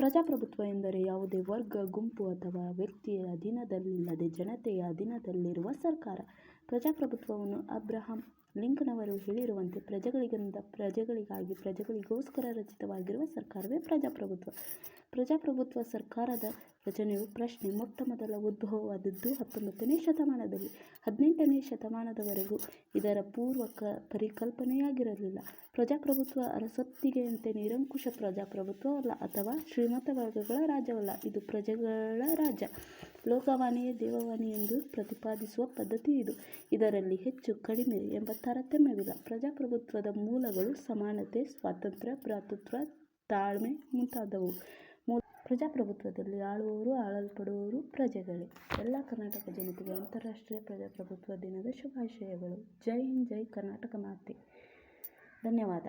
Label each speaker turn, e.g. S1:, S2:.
S1: ಪ್ರಜಾಪ್ರಭುತ್ವ ಎಂದರೆ ಯಾವುದೇ ವರ್ಗ, ಗುಂಪು ಅಥವಾ ವ್ಯಕ್ತಿಯ ಅಧೀನದಲ್ಲಿಲ್ಲದೆ ಜನತೆಯ ಅಧೀನದಲ್ಲಿರುವ ಸರ್ಕಾರ. ಪ್ರಜಾಪ್ರಭುತ್ವವನ್ನು ಅಬ್ರಹಾಂ ಲಿಂಕನ್ನವರು ಹೇಳಿರುವಂತೆ ಪ್ರಜೆಗಳಿಂದ ಪ್ರಜೆಗಳಿಗಾಗಿ ಪ್ರಜೆಗಳಿಗೋಸ್ಕರ ರಚಿತವಾಗಿರುವ ಸರ್ಕಾರವೇ ಪ್ರಜಾಪ್ರಭುತ್ವ. ಪ್ರಜಾಪ್ರಭುತ್ವ ಸರ್ಕಾರದ ರಚನೆಯ ಪ್ರಶ್ನೆ ಮೊಟ್ಟಮೊದಲ ಉದ್ಭವವಾದದ್ದು 19ನೇ ಶತಮಾನದಲ್ಲಿ. 18ನೇ ಶತಮಾನದವರೆಗೂ ಇದರ ಪೂರ್ವ ಪರಿಕಲ್ಪನೆಯಾಗಿರಲಿಲ್ಲ. ಪ್ರಜಾಪ್ರಭುತ್ವ ಅರಸೊತ್ತಿಗೆಯಂತೆ ನಿರಂಕುಶ ಪ್ರಜಾಪ್ರಭುತ್ವವಲ್ಲ ಅಥವಾ ಶ್ರೀಮಂತ ವರ್ಗಗಳ ರಾಜ್ಯವಲ್ಲ. ಇದು ಪ್ರಜೆಗಳ ರಾಜ್ಯ. ಲೋಕವಾಣಿಯೇ ದೇವವಾಣಿ ಎಂದು ಪ್ರತಿಪಾದಿಸುವ ಪದ್ಧತಿ ಇದು. ಇದರಲ್ಲಿ ಹೆಚ್ಚು ಕಡಿಮೆ ಎಂಬ ತಾರತಮ್ಯವಿಲ್ಲ. ಪ್ರಜಾಪ್ರಭುತ್ವದ ಮೂಲಗಳು ಸಮಾನತೆ, ಸ್ವಾತಂತ್ರ್ಯ, ಭ್ರಾತೃತ್ವ, ತಾಳ್ಮೆ ಮುಂತಾದವು. ಪ್ರಜಾಪ್ರಭುತ್ವದಲ್ಲಿ ಆಳುವವರು, ಆಳಲ್ಪಡುವವರು ಪ್ರಜೆಗಳೇ. ಎಲ್ಲ ಕರ್ನಾಟಕ ಜನತೆಗೆ ಅಂತಾರಾಷ್ಟ್ರೀಯ ಪ್ರಜಾಪ್ರಭುತ್ವ ದಿನದ ಶುಭಾಶಯಗಳು. ಜೈ ಹಿಂದ್, ಜೈ ಕರ್ನಾಟಕ ಮಾತೆ. ಧನ್ಯವಾದ.